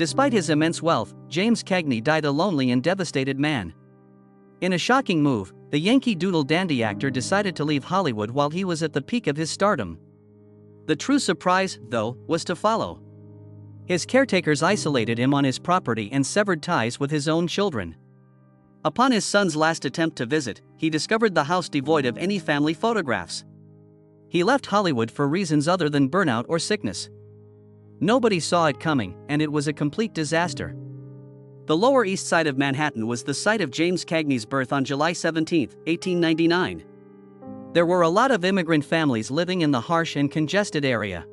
Despite his immense wealth, James Cagney died a lonely and devastated man. In a shocking move, the Yankee Doodle Dandy actor decided to leave Hollywood while he was at the peak of his stardom. The true surprise, though, was to follow. His caretakers isolated him on his property and severed ties with his own children. Upon his son's last attempt to visit, he discovered the house devoid of any family photographs. He left Hollywood for reasons other than burnout or sickness. Nobody saw it coming, and it was a complete disaster. The Lower East Side of Manhattan was the site of James Cagney's birth on July 17, 1899. There were a lot of immigrant families living in the harsh and congested area.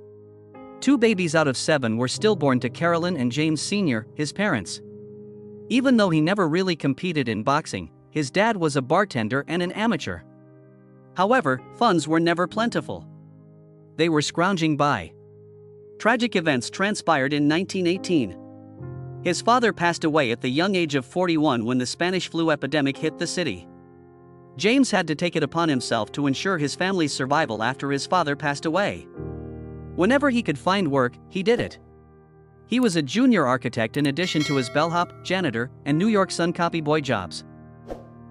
2 babies out of 7 were stillborn to Carolyn and James Sr., his parents. Even though he never really competed in boxing, his dad was a bartender and an amateur. However, funds were never plentiful. They were scrounging by. Tragic events transpired in 1918. His father passed away at the young age of 41 when the Spanish flu epidemic hit the city. James had to take it upon himself to ensure his family's survival after his father passed away. Whenever he could find work, he did it. He was a junior architect in addition to his bellhop, janitor, and New York Sun copy boy jobs.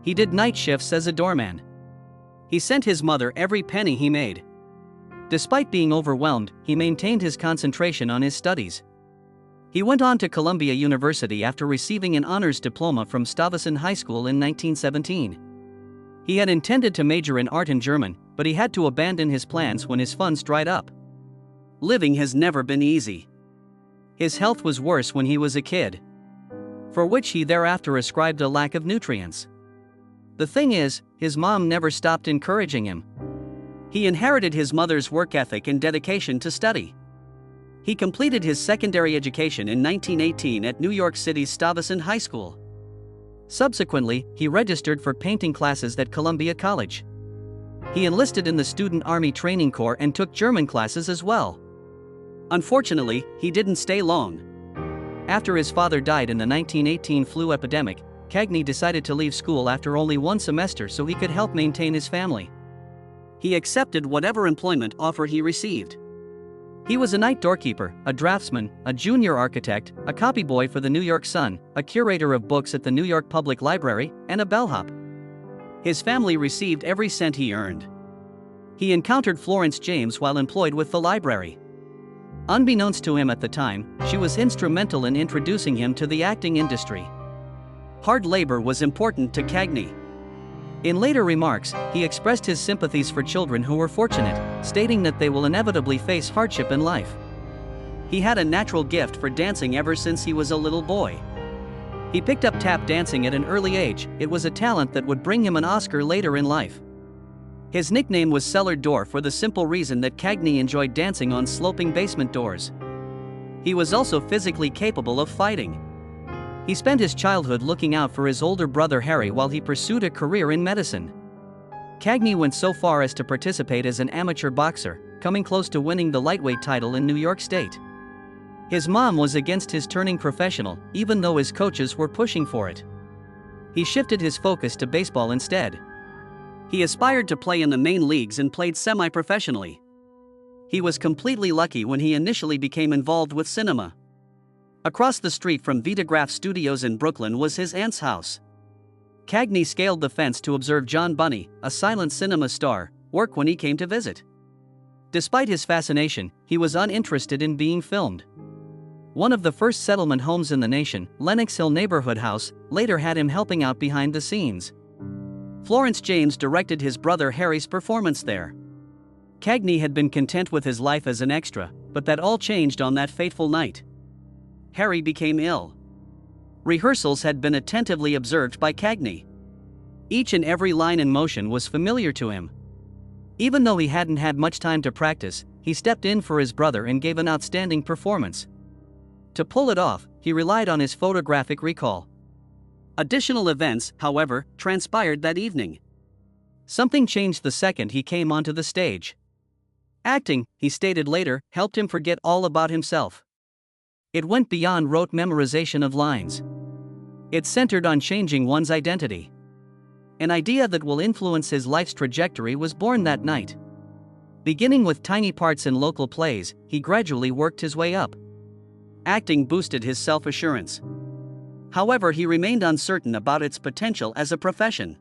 He did night shifts as a doorman. He sent his mother every penny he made. Despite being overwhelmed, he maintained his concentration on his studies. He went on to Columbia University after receiving an honors diploma from Stuyvesant High School in 1917. He had intended to major in art and German, but he had to abandon his plans when his funds dried up. Living has never been easy. His health was worse when he was a kid, for which he thereafter ascribed a lack of nutrients. The thing is, his mom never stopped encouraging him. He inherited his mother's work ethic and dedication to study. He completed his secondary education in 1918 at New York City's Stuyvesant High School. Subsequently, he registered for painting classes at Columbia College. He enlisted in the Student Army Training Corps and took German classes as well. Unfortunately, he didn't stay long. After his father died in the 1918 flu epidemic, Cagney decided to leave school after only 1 semester so he could help maintain his family. He accepted whatever employment offer he received. He was a night doorkeeper, a draftsman, a junior architect, a copyboy for the New York Sun, a curator of books at the New York Public Library, and a bellhop. His family received every cent he earned. He encountered Florence James while employed with the library. Unbeknownst to him at the time, she was instrumental in introducing him to the acting industry. Hard labor was important to Cagney. In later remarks, he expressed his sympathies for children who were fortunate, stating that they will inevitably face hardship in life. He had a natural gift for dancing ever since he was a little boy. He picked up tap dancing at an early age. It was a talent that would bring him an Oscar later in life. His nickname was Cellar Door for the simple reason that Cagney enjoyed dancing on sloping basement doors. He was also physically capable of fighting. He spent his childhood looking out for his older brother Harry while he pursued a career in medicine. Cagney went so far as to participate as an amateur boxer, coming close to winning the lightweight title in New York State. His mom was against his turning professional, even though his coaches were pushing for it. He shifted his focus to baseball instead. He aspired to play in the main leagues and played semi-professionally. He was completely lucky when he initially became involved with cinema. Across the street from Vitagraph Studios in Brooklyn was his aunt's house. Cagney scaled the fence to observe John Bunny, a silent cinema star, work when he came to visit. Despite his fascination, he was uninterested in being filmed. One of the first settlement homes in the nation, Lenox Hill Neighborhood House, later had him helping out behind the scenes. Florence James directed his brother Harry's performance there. Cagney had been content with his life as an extra, but that all changed on that fateful night. Harry became ill. Rehearsals had been attentively observed by Cagney. Each and every line and motion was familiar to him. Even though he hadn't had much time to practice, he stepped in for his brother and gave an outstanding performance. To pull it off, he relied on his photographic recall. Additional events, however, transpired that evening. Something changed the second he came onto the stage. Acting, he stated later, helped him forget all about himself. It went beyond rote memorization of lines. It centered on changing one's identity. An idea that will influence his life's trajectory was born that night. Beginning with tiny parts in local plays, he gradually worked his way up. acting boosted his self-assurance. However, he remained uncertain about its potential as a profession.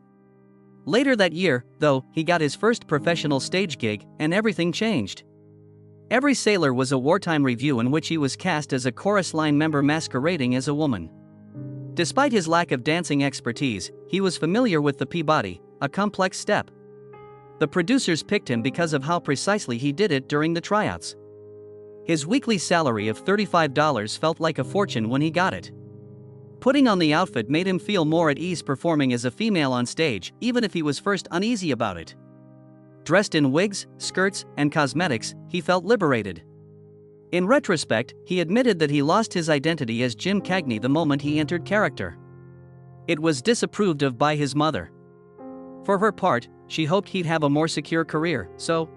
Later that year, though, he got his first professional stage gig, and everything changed. Every Sailor was a wartime revue in which he was cast as a chorus line member masquerading as a woman. Despite his lack of dancing expertise, he was familiar with the Peabody, a complex step. The producers picked him because of how precisely he did it during the tryouts. His weekly salary of $35 felt like a fortune when he got it. Putting on the outfit made him feel more at ease performing as a female on stage, even if he was first uneasy about it. Dressed in wigs, skirts, and cosmetics, he felt liberated. In retrospect, he admitted that he lost his identity as Jim Cagney the moment he entered character. It was disapproved of by his mother. For her part, she hoped he'd have a more secure career, so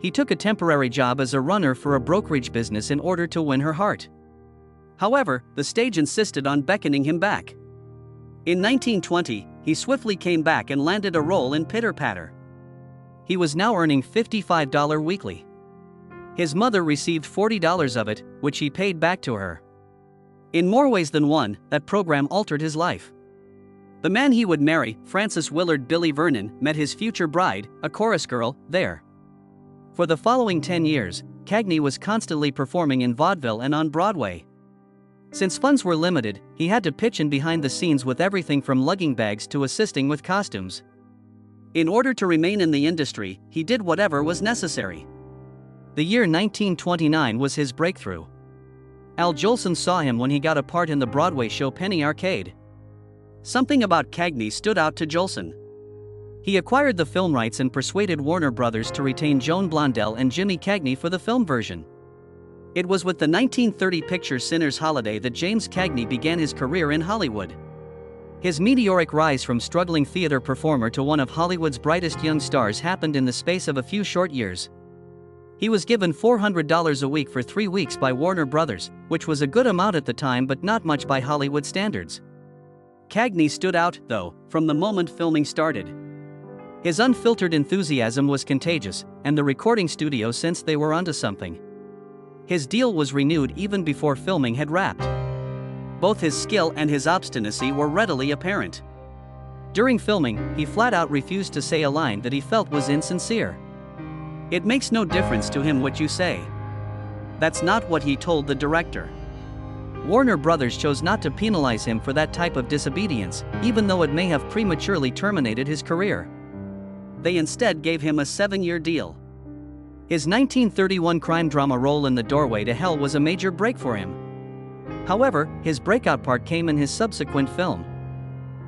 he took a temporary job as a runner for a brokerage business in order to win her heart. However, the stage insisted on beckoning him back. In 1920, he swiftly came back and landed a role in Pitter Patter. He was now earning $55 weekly. His mother received $40 of it, which he paid back to her. In more ways than one, that program altered his life. The man he would marry, Francis Willard Billy Vernon, met his future bride, a chorus girl, there. For the following 10 years, Cagney was constantly performing in vaudeville and on Broadway. Since funds were limited, he had to pitch in behind the scenes with everything from lugging bags to assisting with costumes. In order to remain in the industry, he did whatever was necessary. The year 1929 was his breakthrough. Al Jolson saw him when he got a part in the Broadway show Penny Arcade. Something about Cagney stood out to Jolson. He acquired the film rights and persuaded Warner Brothers to retain Joan Blondell and Jimmy Cagney for the film version. It was with the 1930 picture Sinner's Holiday that James Cagney began his career in Hollywood. His meteoric rise from struggling theater performer to one of Hollywood's brightest young stars happened in the space of a few short years. He was given $400 a week for 3 weeks by Warner Brothers, which was a good amount at the time but not much by Hollywood standards. Cagney stood out, though, from the moment filming started. His unfiltered enthusiasm was contagious, and the recording studio sensed they were onto something. His deal was renewed even before filming had wrapped. Both his skill and his obstinacy were readily apparent. During filming, he flat out refused to say a line that he felt was insincere. It makes no difference to him what you say. That's not what he told the director. Warner Brothers chose not to penalize him for that type of disobedience, even though it may have prematurely terminated his career. They instead gave him a 7-year deal. His 1931 crime drama role in The Doorway to Hell was a major break for him. However, his breakout part came in his subsequent film.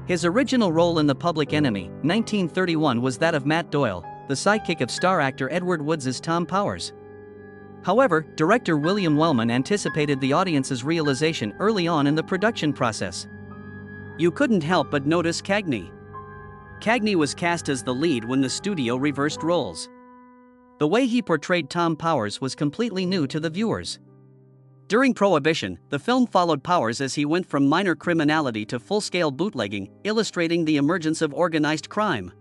His original role in The Public Enemy, 1931, was that of Matt Doyle, the sidekick of star actor Edward Woods' Tom Powers. However, director William Wellman anticipated the audience's realization early on in the production process. You couldn't help but notice Cagney. Cagney was cast as the lead when the studio reversed roles. The way he portrayed Tom Powers was completely new to the viewers. During Prohibition, the film followed Powers as he went from minor criminality to full-scale bootlegging, illustrating the emergence of organized crime.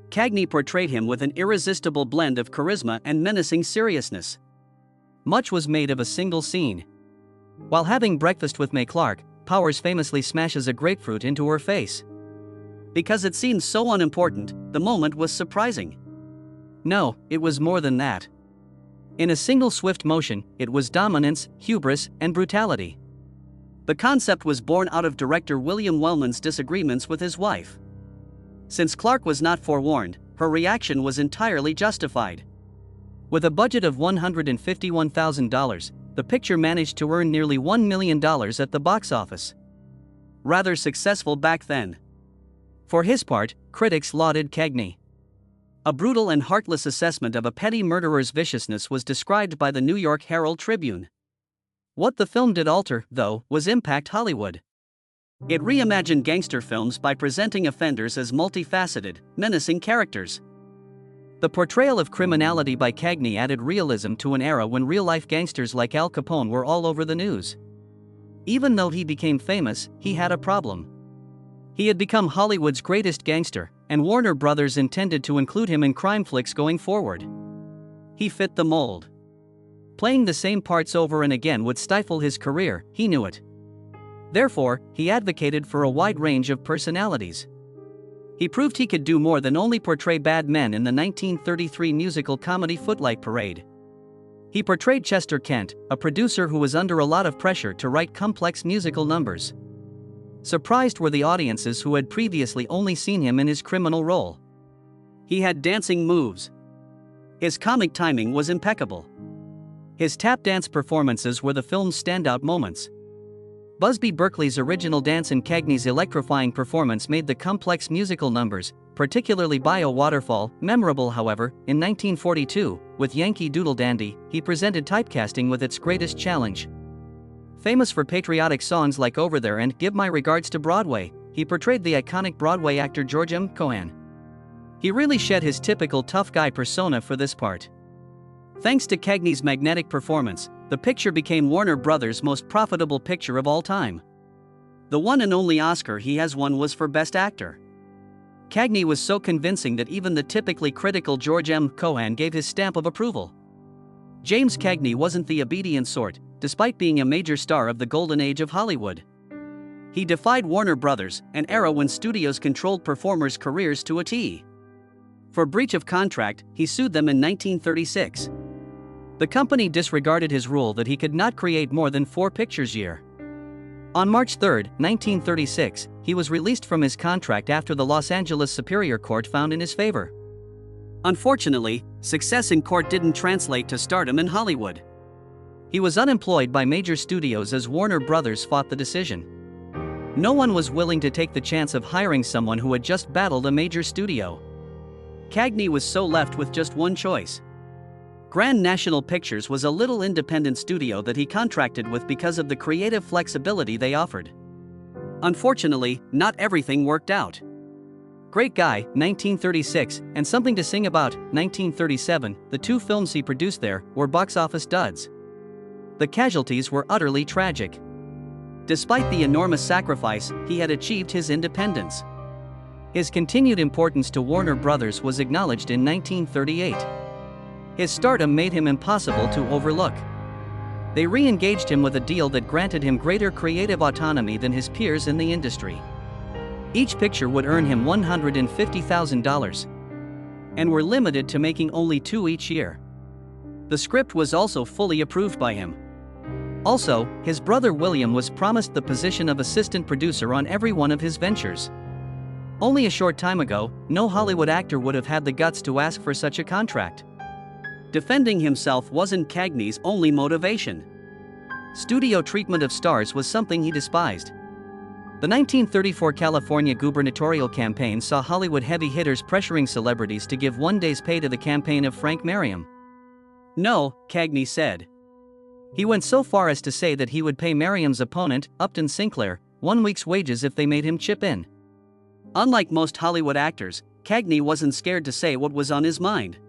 Cagney portrayed him with an irresistible blend of charisma and menacing seriousness. Much was made of a single scene. While having breakfast with May Clark, Powers famously smashes a grapefruit into her face. Because it seemed so unimportant, the moment was surprising. No, it was more than that. In a single swift motion, it was dominance, hubris, and brutality. The concept was born out of director William Wellman's disagreements with his wife. Since Clark was not forewarned, her reaction was entirely justified. With a budget of $151,000, the picture managed to earn nearly $1 million at the box office. Rather successful back then. For his part, critics lauded Cagney. A brutal and heartless assessment of a petty murderer's viciousness was described by the New York Herald Tribune. What the film did alter, though, was impact Hollywood. It reimagined gangster films by presenting offenders as multifaceted, menacing characters. The portrayal of criminality by Cagney added realism to an era when real-life gangsters like Al Capone were all over the news. Even though he became famous, he had a problem. He had become Hollywood's greatest gangster, and Warner Brothers intended to include him in crime flicks going forward. He fit the mold. Playing the same parts over and again would stifle his career, he knew it. Therefore, he advocated for a wide range of personalities. He proved he could do more than only portray bad men in the 1933 musical comedy Footlight Parade. He portrayed Chester Kent, a producer who was under a lot of pressure to write complex musical numbers. Surprised were the audiences who had previously only seen him in his criminal role. He had dancing moves. His comic timing was impeccable. His tap dance performances were the film's standout moments. Busby Berkeley's original dance and Cagney's electrifying performance made the complex musical numbers, particularly Bio Waterfall, memorable. However, in 1942, with Yankee Doodle Dandy, he presented typecasting with its greatest challenge. Famous for patriotic songs like Over There and Give My Regards to Broadway, he portrayed the iconic Broadway actor George M. Cohan. He really shed his typical tough guy persona for this part. Thanks to Cagney's magnetic performance, the picture became Warner Brothers' most profitable picture of all time. The one and only Oscar he has won was for Best Actor. Cagney was so convincing that even the typically critical George M. Cohan gave his stamp of approval. James Cagney wasn't the obedient sort, despite being a major star of the golden age of Hollywood. He defied Warner Brothers, an era when studios controlled performers' careers to a T. For breach of contract, he sued them in 1936. The company disregarded his rule that he could not create more than 4 pictures a year. On March 3, 1936, he was released from his contract after the Los Angeles Superior Court found in his favor. Unfortunately, success in court didn't translate to stardom in Hollywood. He was unemployed by major studios as Warner Brothers fought the decision. No one was willing to take the chance of hiring someone who had just battled a major studio. Cagney was so left with just one choice. Grand National Pictures was a little independent studio that he contracted with because of the creative flexibility they offered. Unfortunately, not everything worked out. Great Guy, 1936, and Something to Sing About, 1937, the 2 films he produced there, were box office duds. The casualties were utterly tragic. Despite the enormous sacrifice, he had achieved his independence. His continued importance to Warner Brothers was acknowledged in 1938. His stardom made him impossible to overlook. They re-engaged him with a deal that granted him greater creative autonomy than his peers in the industry. Each picture would earn him $150,000, and were limited to making only 2 each year. The script was also fully approved by him. Also, his brother William was promised the position of assistant producer on every one of his ventures. Only a short time ago, no Hollywood actor would have had the guts to ask for such a contract. Defending himself wasn't Cagney's only motivation. Studio treatment of stars was something he despised. The 1934 California gubernatorial campaign saw Hollywood heavy hitters pressuring celebrities to give one day's pay to the campaign of Frank Merriam. No, Cagney said. He went so far as to say that he would pay Merriam's opponent, Upton Sinclair, 1 week's wages if they made him chip in. Unlike most Hollywood actors, Cagney wasn't scared to say what was on his mind.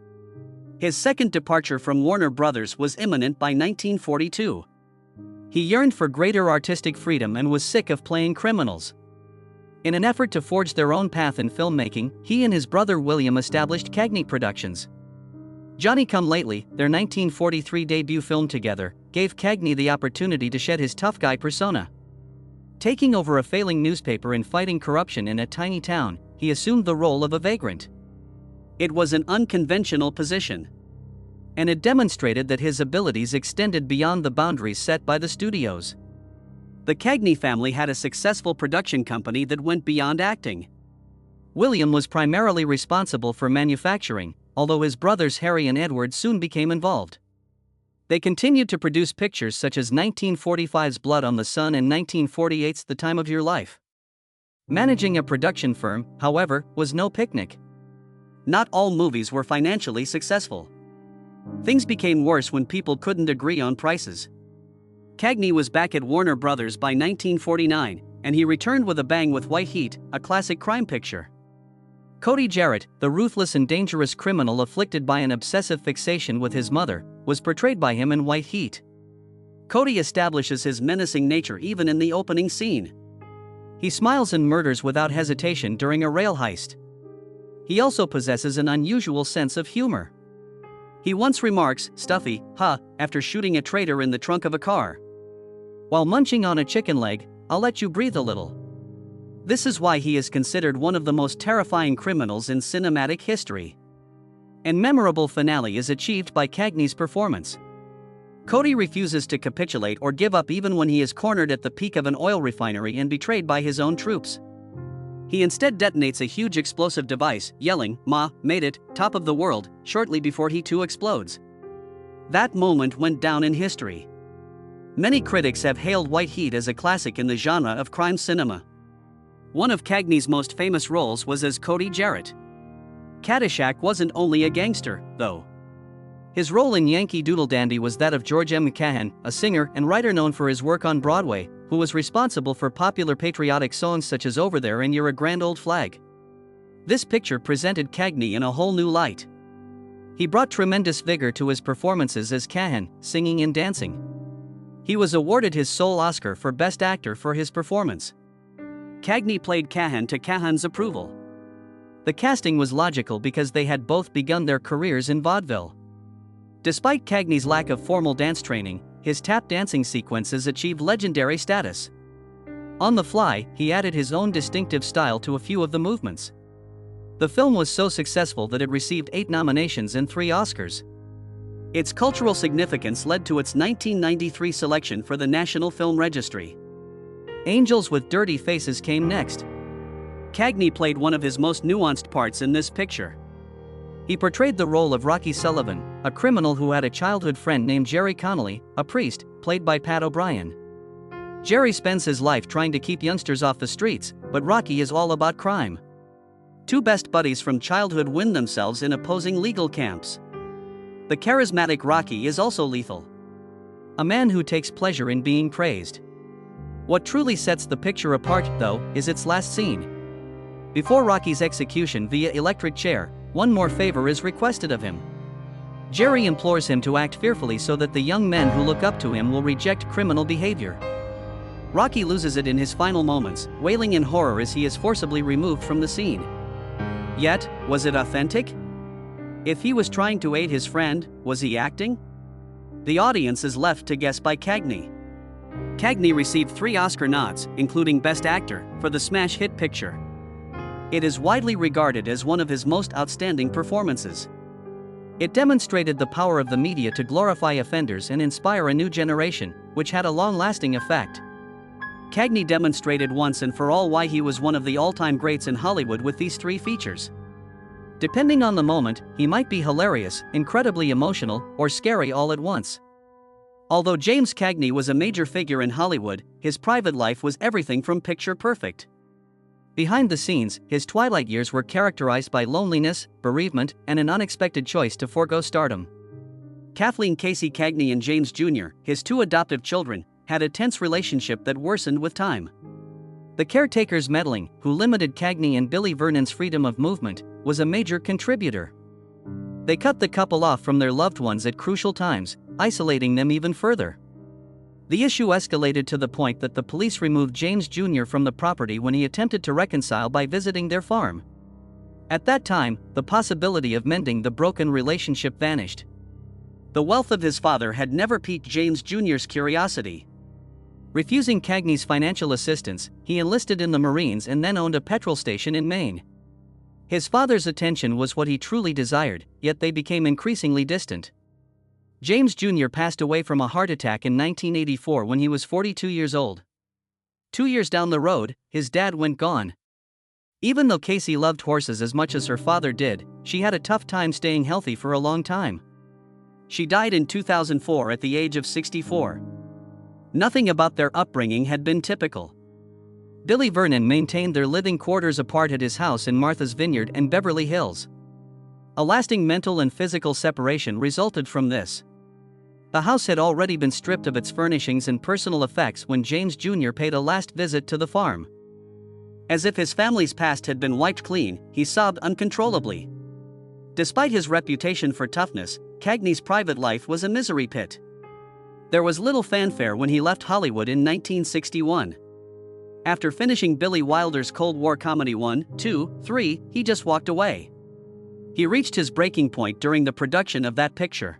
His second departure from Warner Brothers was imminent by 1942. He yearned for greater artistic freedom and was sick of playing criminals. In an effort to forge their own path in filmmaking, he and his brother William established Cagney Productions. Johnny Come Lately, their 1943 debut film together, gave Cagney the opportunity to shed his tough guy persona. Taking over a failing newspaper and fighting corruption in a tiny town, he assumed the role of a vagrant. It was an unconventional position, and it demonstrated that his abilities extended beyond the boundaries set by the studios. The Cagney family had a successful production company that went beyond acting. William was primarily responsible for manufacturing, although his brothers Harry and Edward soon became involved. They continued to produce pictures such as 1945's Blood on the Sun and 1948's The Time of Your Life. Managing a production firm, however, was no picnic. Not all movies were financially successful. Things became worse when people couldn't agree on prices. Cagney was back at Warner Brothers by 1949, and he returned with a bang with White Heat, a classic crime picture. Cody Jarrett, the ruthless and dangerous criminal afflicted by an obsessive fixation with his mother, was portrayed by him in White Heat. Cody establishes his menacing nature even in the opening scene. He smiles and murders without hesitation during a rail heist. He also possesses an unusual sense of humor. He once remarks, "Stuffy, huh," after shooting a traitor in the trunk of a car. While munching on a chicken leg, "I'll let you breathe a little." This is why he is considered one of the most terrifying criminals in cinematic history. An memorable finale is achieved by Cagney's performance. Cody refuses to capitulate or give up even when he is cornered at the peak of an oil refinery and betrayed by his own troops. He instead detonates a huge explosive device, yelling, "Ma, made it, top of the world," shortly before he too explodes. That moment went down in history. Many critics have hailed White Heat as a classic in the genre of crime cinema. One of Cagney's most famous roles was as Cody Jarrett. Caddyshack wasn't only a gangster, though. His role in Yankee Doodle Dandy was that of George M. Cahan, a singer and writer known for his work on Broadway, who was responsible for popular patriotic songs such as "Over There" and "You're a Grand Old Flag." This picture presented Cagney in a whole new light. He brought tremendous vigor to his performances as Cahan, singing and dancing. He was awarded his sole Oscar for Best Actor for his performance. Cagney played Cahan to Cahan's approval. The casting was logical because they had both begun their careers in vaudeville. Despite Cagney's lack of formal dance training, his tap dancing sequences achieved legendary status. On the fly, he added his own distinctive style to a few of the movements. The film was so successful that it received 8 nominations and 3 Oscars. Its cultural significance led to its 1993 selection for the National Film Registry. Angels with Dirty Faces came next. Cagney played one of his most nuanced parts in this picture. He portrayed the role of Rocky Sullivan, a criminal who had a childhood friend named Jerry Connolly, a priest, played by Pat O'Brien. Jerry spends his life trying to keep youngsters off the streets, but Rocky is all about crime. 2 best buddies from childhood wind themselves in opposing legal camps. The charismatic Rocky is also lethal. A man who takes pleasure in being praised. What truly sets the picture apart, though, is its last scene. Before Rocky's execution via electric chair, one more favor is requested of him. Jerry implores him to act fearfully so that the young men who look up to him will reject criminal behavior. Rocky loses it in his final moments, wailing in horror as he is forcibly removed from the scene. Yet, was it authentic? If he was trying to aid his friend, was he acting? The audience is left to guess by Cagney. Cagney received 3 Oscar nods, including Best Actor, for the smash hit picture. It is widely regarded as one of his most outstanding performances. It demonstrated the power of the media to glorify offenders and inspire a new generation, which had a long-lasting effect. Cagney demonstrated once and for all why he was one of the all-time greats in Hollywood with these 3 features. Depending on the moment, he might be hilarious, incredibly emotional, or scary all at once. Although James Cagney was a major figure in Hollywood, his private life was everything from picture perfect. Behind the scenes, his twilight years were characterized by loneliness, bereavement, and an unexpected choice to forego stardom. Kathleen Casey Cagney and James Jr., his 2 adoptive children, had a tense relationship that worsened with time. The caretaker's meddling, who limited Cagney and Billy Vernon's freedom of movement, was a major contributor. They cut the couple off from their loved ones at crucial times, isolating them even further. The issue escalated to the point that the police removed James Jr. from the property when he attempted to reconcile by visiting their farm. At that time, the possibility of mending the broken relationship vanished. The wealth of his father had never piqued James Jr.'s curiosity. Refusing Cagney's financial assistance, he enlisted in the Marines and then owned a petrol station in Maine. His father's attention was what he truly desired, yet they became increasingly distant. James Jr. passed away from a heart attack in 1984 when he was 42 years old. 2 years down the road, his dad went gone. Even though Casey loved horses as much as her father did, she had a tough time staying healthy for a long time. She died in 2004 at the age of 64. Nothing about their upbringing had been typical. Billy Vernon maintained their living quarters apart at his house in Martha's Vineyard and Beverly Hills. A lasting mental and physical separation resulted from this. The house had already been stripped of its furnishings and personal effects when James Jr. paid a last visit to the farm. As if his family's past had been wiped clean, he sobbed uncontrollably. Despite his reputation for toughness, Cagney's private life was a misery pit. There was little fanfare when he left Hollywood in 1961. After finishing Billy Wilder's Cold War comedy 1, 2, 3, he just walked away. He reached his breaking point during the production of that picture.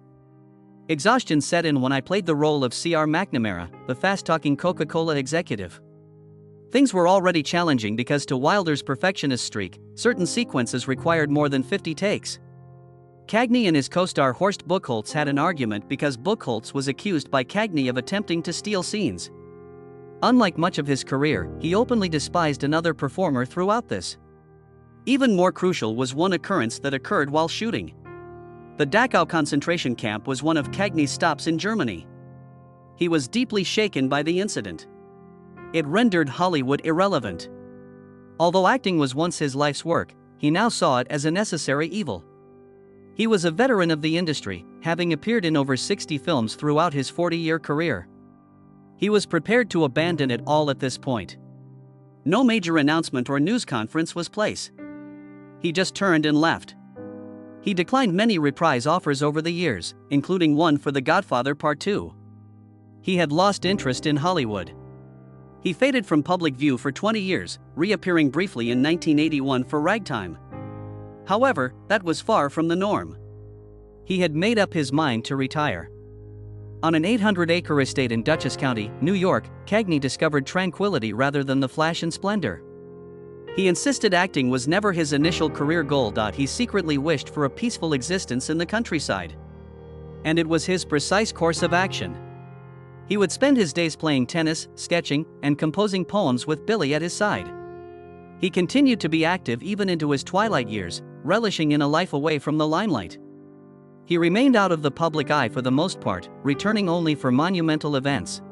Exhaustion set in when I played the role of C.R. McNamara, the fast-talking Coca-Cola executive. Things were already challenging because to Wilder's perfectionist streak, certain sequences required more than 50 takes. Cagney and his co-star Horst Buchholz had an argument because Buchholz was accused by Cagney of attempting to steal scenes. Unlike much of his career, he openly despised another performer throughout this. Even more crucial was one occurrence that occurred while shooting. The Dachau concentration camp was one of Cagney's stops in Germany. He was deeply shaken by the incident. It rendered Hollywood irrelevant. Although acting was once his life's work, he now saw it as a necessary evil. He was a veteran of the industry, having appeared in over 60 films throughout his 40-year career. He was prepared to abandon it all at this point. No major announcement or news conference was placed. He just turned and left. He declined many reprise offers over the years, including one for The Godfather Part 2. He had lost interest in Hollywood. He faded from public view for 20 years, reappearing briefly in 1981 for Ragtime. However, that was far from the norm. He had made up his mind to retire. On an 800-acre estate in Dutchess County, New York, Cagney discovered tranquility rather than the flash and splendor. He insisted acting was never his initial career goal. He secretly wished for a peaceful existence in the countryside. And it was his precise course of action. He would spend his days playing tennis, sketching, and composing poems with Billy at his side. He continued to be active even into his twilight years, relishing in a life away from the limelight. He remained out of the public eye for the most part, returning only for monumental events.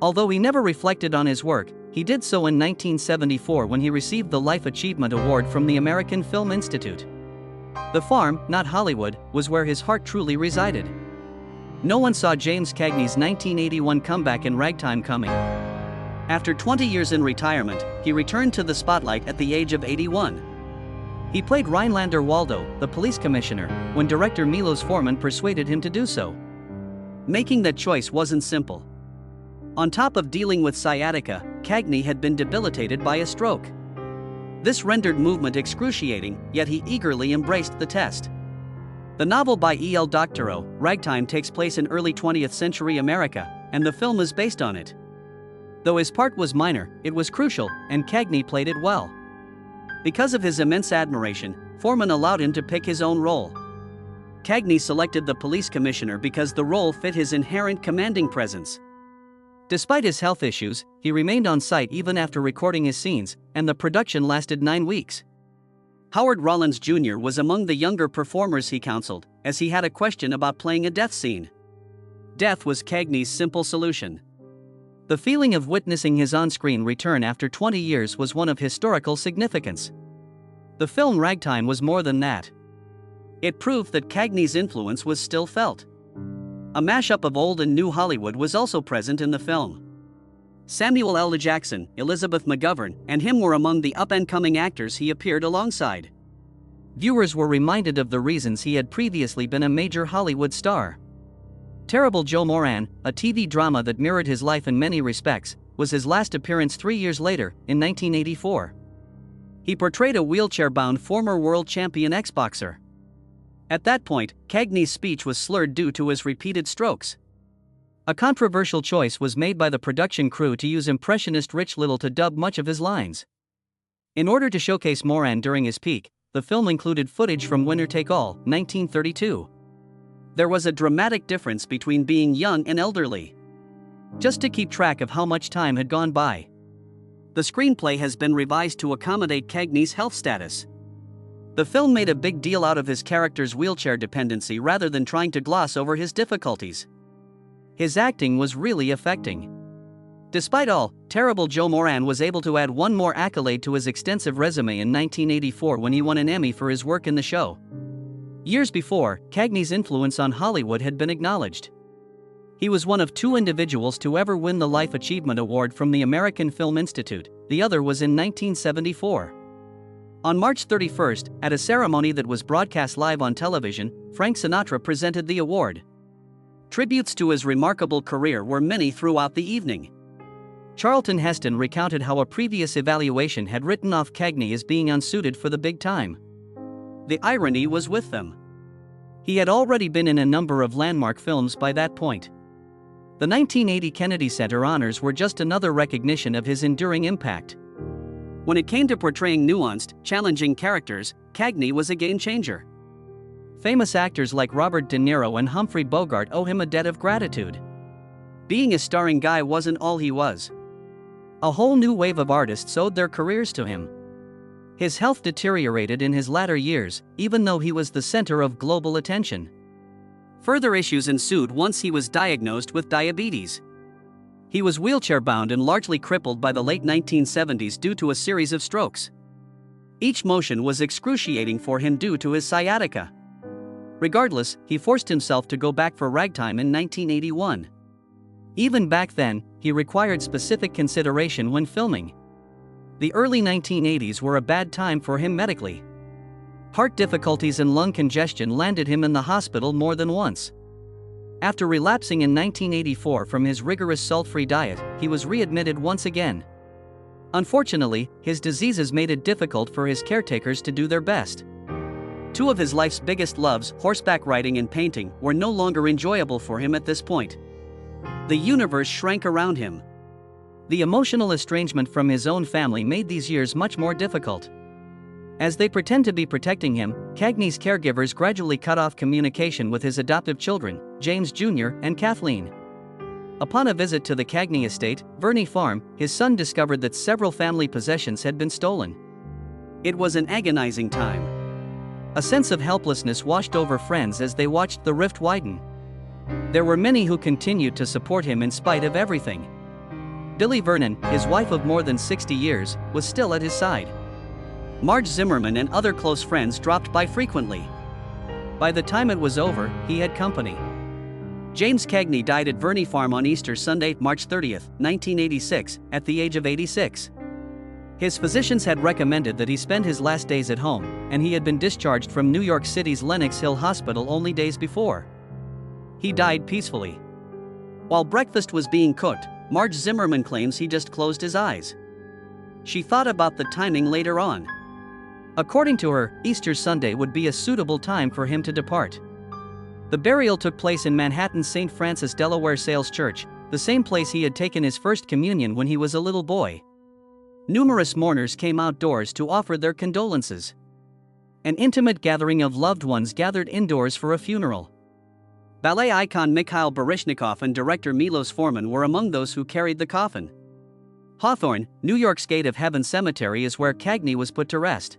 Although he never reflected on his work, he did so in 1974 when he received the Life Achievement Award from the American Film Institute. The farm, not Hollywood, was where his heart truly resided. No one saw James Cagney's 1981 comeback in Ragtime coming. After 20 years in retirement, he returned to the spotlight at the age of 81. He played Rhinelander Waldo, the police commissioner, when director Milos Forman persuaded him to do so. Making that choice wasn't simple. On top of dealing with sciatica, Cagney had been debilitated by a stroke. This rendered movement excruciating, yet he eagerly embraced the test. The novel by E.L. Doctorow, Ragtime, takes place in early 20th century America, and the film is based on it. Though his part was minor, it was crucial, and Cagney played it well. Because of his immense admiration, Forman allowed him to pick his own role. Cagney selected the police commissioner because the role fit his inherent commanding presence. Despite his health issues, he remained on site even after recording his scenes, and the production lasted 9 weeks. Howard Rollins Jr. was among the younger performers he counseled, as he had a question about playing a death scene. Death was Cagney's simple solution. The feeling of witnessing his on-screen return after 20 years was one of historical significance. The film Ragtime was more than that. It proved that Cagney's influence was still felt. A mashup of old and new Hollywood was also present in the film. Samuel L. Jackson, Elizabeth McGovern, and him were among the up-and-coming actors he appeared alongside. Viewers were reminded of the reasons he had previously been a major Hollywood star. Terrible Joe Moran, a TV drama that mirrored his life in many respects, was his last appearance 3 years later, in 1984. He portrayed a wheelchair-bound former world champion ex-boxer. At that point, Cagney's speech was slurred due to his repeated strokes. A controversial choice was made by the production crew to use impressionist Rich Little to dub much of his lines. In order to showcase Moran during his peak, the film included footage from Winner Take All, 1932. There was a dramatic difference between being young and elderly. Just to keep track of how much time had gone by. The screenplay has been revised to accommodate Cagney's health status. The film made a big deal out of his character's wheelchair dependency rather than trying to gloss over his difficulties. His acting was really affecting. Despite all, Terrible Joe Moran was able to add one more accolade to his extensive resume in 1984 when he won an Emmy for his work in the show. Years before, Cagney's influence on Hollywood had been acknowledged. He was one of 2 individuals to ever win the Life Achievement Award from the American Film Institute, the other was in 1974. On March 31st, at a ceremony that was broadcast live on television, Frank Sinatra presented the award. Tributes to his remarkable career were many throughout the evening. Charlton Heston recounted how a previous evaluation had written off Cagney as being unsuited for the big time. The irony was with them. He had already been in a number of landmark films by that point. The 1980 Kennedy Center honors were just another recognition of his enduring impact. When it came to portraying nuanced, challenging characters, Cagney was a game-changer. Famous actors like Robert De Niro and Humphrey Bogart owe him a debt of gratitude. Being a starring guy wasn't all he was. A whole new wave of artists owed their careers to him. His health deteriorated in his latter years, even though he was the center of global attention. Further issues ensued once he was diagnosed with diabetes. He was wheelchair-bound and largely crippled by the late 1970s due to a series of strokes. Each motion was excruciating for him due to his sciatica. Regardless, he forced himself to go back for ragtime in 1981. Even back then, he required specific consideration when filming. The early 1980s were a bad time for him medically. Heart difficulties and lung congestion landed him in the hospital more than once. After relapsing in 1984 from his rigorous salt-free diet, he was readmitted once again. Unfortunately, his diseases made it difficult for his caretakers to do their best. Two of his life's biggest loves, horseback riding and painting, were no longer enjoyable for him at this point. The universe shrank around him. The emotional estrangement from his own family made these years much more difficult. As they pretend to be protecting him, Cagney's caregivers gradually cut off communication with his adoptive children, James Jr. and Kathleen. Upon a visit to the Cagney estate, Verney Farm, his son discovered that several family possessions had been stolen. It was an agonizing time. A sense of helplessness washed over friends as they watched the rift widen. There were many who continued to support him in spite of everything. Billy Vernon, his wife of more than 60 years, was still at his side. Marge Zimmerman and other close friends dropped by frequently. By the time it was over, he had company. James Cagney died at Verney Farm on Easter Sunday, March 30, 1986, at the age of 86. His physicians had recommended that he spend his last days at home, and he had been discharged from New York City's Lenox Hill Hospital only days before. He died peacefully. While breakfast was being cooked, Marge Zimmerman claims he just closed his eyes. She thought about the timing later on. According to her, Easter Sunday would be a suitable time for him to depart. The burial took place in Manhattan's St. Francis Delaware Sales Church, the same place he had taken his first communion when he was a little boy. Numerous mourners came outdoors to offer their condolences. An intimate gathering of loved ones gathered indoors for a funeral. Ballet icon Mikhail Baryshnikov and director Milos Forman were among those who carried the coffin. Hawthorne, New York's Gate of Heaven Cemetery is where Cagney was put to rest.